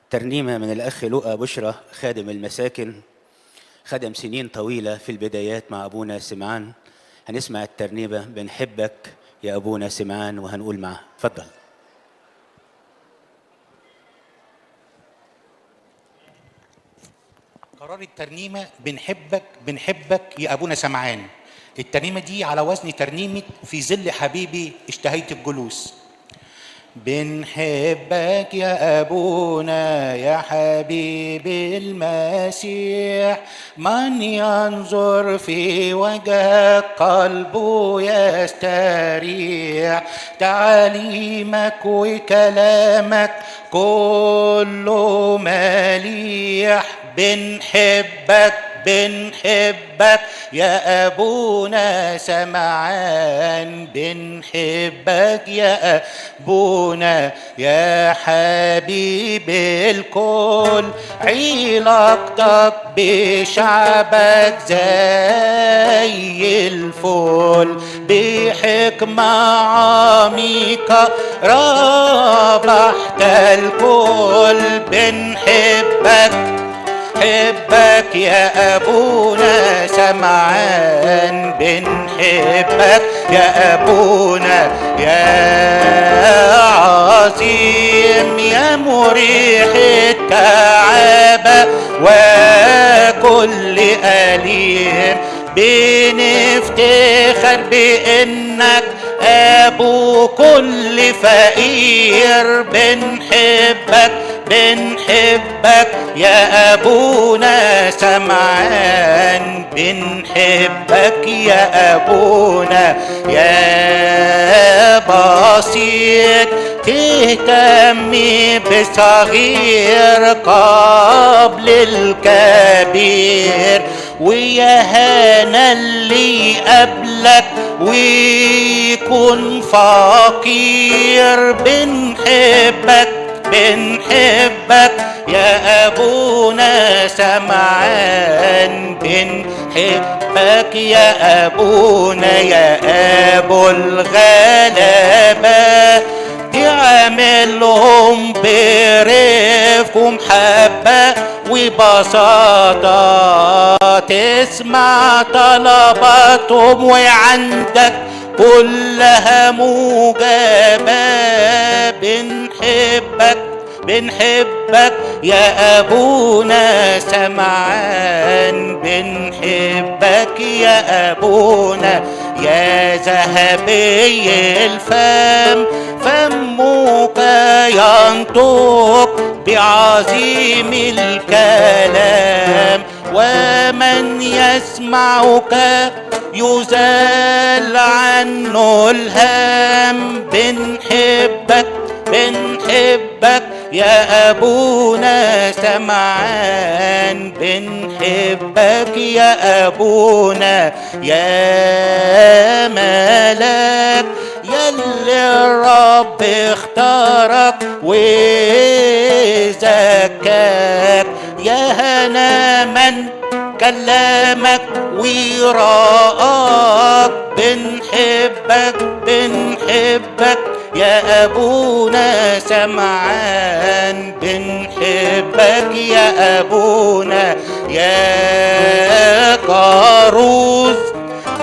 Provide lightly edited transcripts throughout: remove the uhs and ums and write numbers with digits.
ترنيمة من الأخ لؤى بشرى خادم المساكن، خدم سنين طويلة في البدايات مع أبونا سمعان. هنسمع الترنيمة بنحبك يا أبونا سمعان وهنقول معه. اتفضل. قرار الترنيمة بنحبك يا أبونا سمعان. الترنيمة دي على وزن ترنيمة في ظل حبيبي اشتهيت الجلوس. بنحبك يا أبونا يا حبيبي المسيح، من ينظر في وجهك قلبه يستريح، تعليمك وكلامك كله مليح. بنحبك يا أبونا سمعان، بنحبك يا أبونا يا حبيب الكل، علاقتك بشعبك زي الفل، بحكمة عميقة ربحت الكل. بنحبك يا أبونا سمعان، بنحبك يا أبونا يا عظيم، يا مريح التعب وكل أليم. بنفتخر بإنك أبو كل فقير، بنحبك يا أبونا سمعان، بنحبك يا أبونا يا بسيط، تهتم بصغير قبل الكبير، ويا هنا اللي قبلك ويكون فقير. بنحبك يا أبونا سمعان، بنحبك يا أبونا يا أبو الغلبة، تعاملهم برفق ومحبة وبساطة، تسمع طلباتهم وعندك كلها مجابة. بنحبك يا أبونا سمعان، بنحبك يا أبونا يا ذهبي الفم، فمك ينطق بعظيم الكلام، ومن يسمعك يزال عنه الهم. بنحبك يا أبونا سمعان، بنحبك يا أبونا يا ملاك، يلي الرب اختارك وزكاك، يا هنا من كلامك وراءك. بنحبك يا أبونا سمعان، بنحبك يا أبونا يا كاروز،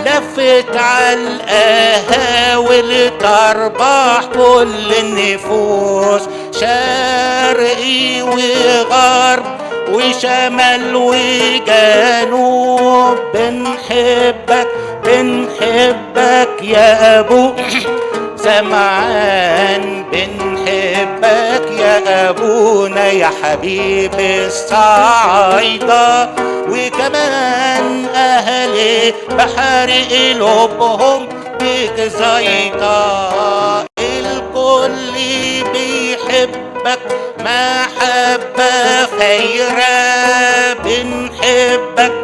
لفت على القهاوي تربح كل النفوس، شرقي وغرب وشمال وجنوب. بنحبك يا أبو سمعان، بنحبك يا أبونا يا حبيب الصعيدة، وكمان أهل بحر قلوبهم بك زيطة، الكل بيحبك محبة خيرة. بنحبك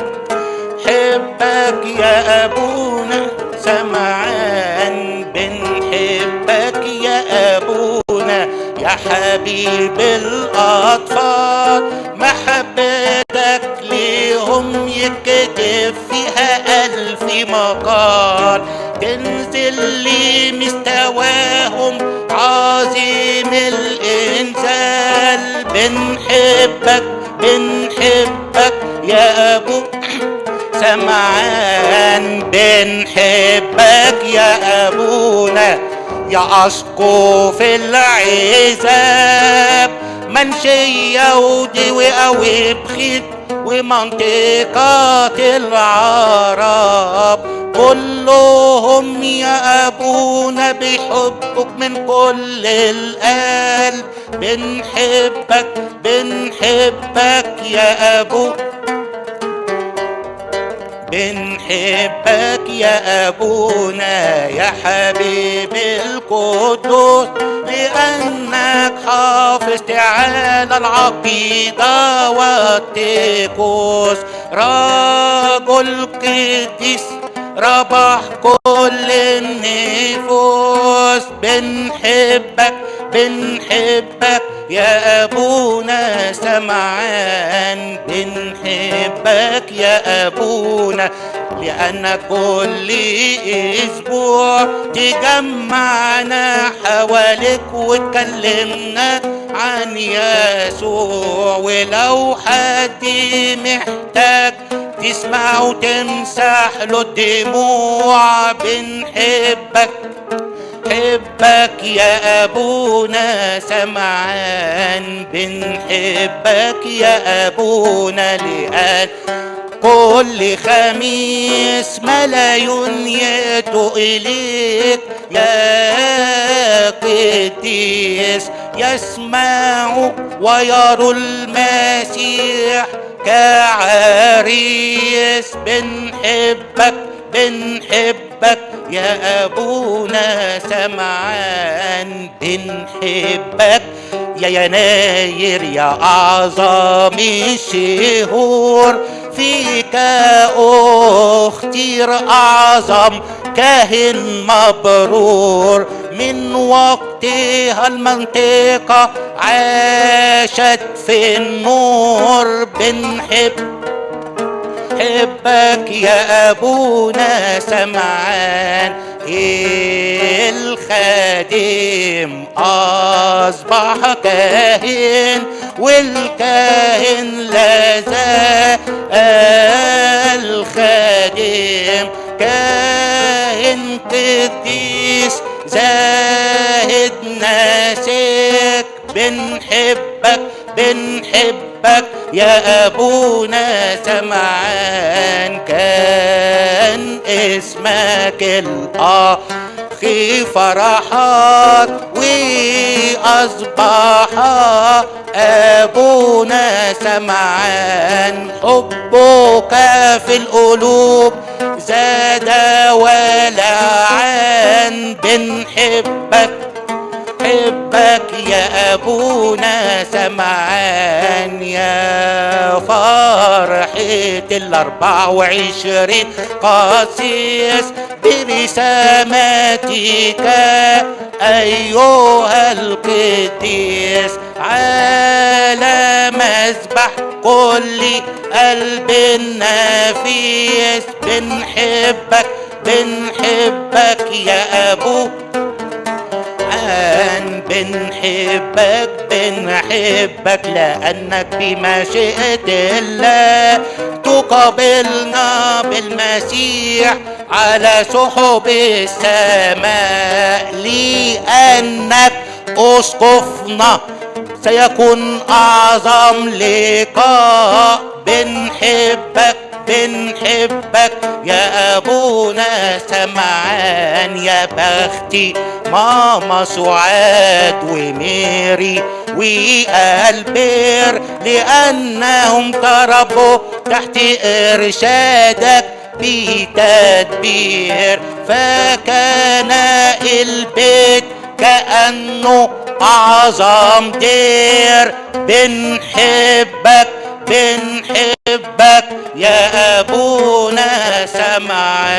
يا أبونا سمعان، بنحبك يا أبونا يا حبيب الأطفال، محبتك ليهم يكتب فيها 1000 مقال، تنزل لمستواهم عظيم الإنزال. بنحبك بنحبك يا أبو سمعان، بنحبك يا أبونا يا أسقف العزاب، منشية ودوقة وبخيت ومنطقة العرب، كلهم يا أبونا بيحبك من كل القلب، بنحبك بنحبك يا أبو، بنحبك يا أبونا يا حبيب القدوس، لأنك حافظت على العقيدة والطقوس، رجل قديس ربح كل النفوس، بنحبك بنحبك يا أبونا سمعان، بنحبك يا أبونا لأن كل أسبوع تجمعنا حواليك وتكلمنا عن يسوع، ولو حد محتاج تسمع وتمسح له الدموع، بنحبك بنحبك يا أبونا سمعان، بنحبك يا أبونا لأن كل خميس ملايين يأتوا إليك يا قديس، يسمعوا ويروا المسيح كعريس، بنحبك بنحبك يا أبونا سمعان، بنحبك يا يناير يا أعظم الشهور، فيك أختير أعظم كاهن مبرور، من وقتها المنطقة عاشت في النور، بنحبك يا أبونا سمعان، الخادم أصبح كاهن والكاهن لا زال الخادم كاهن قديس زاهد ناسك، بنحبك بنحبك يا أبونا سمعان، كان اسمك الأخي فرحات وأصبح أبونا سمعان، حبك في القلوب زاد ولعان، بنحبك بنحبك يا أبونا سمعان، يا فرحة 24 قسيس برسامتك أيها القديس، على مذبح كل قلب نفيس، بنحبك بنحبك يا أبو بنحبك بنحبك لأنك بمشيئة الله تقابلنا بالمسيح على سحب السماء، لأنك أسقفنا سيكون أعظم لقاء، بنحبك بنحبك يا أبونا سمعان، يا بختي ماما سعاد وميري وألبير لأنهم تربوا تحت إرشادك بتدبير، فكان البيت كأنه أعظم دير، بنحبك بنحبك يا أبونا سمعان.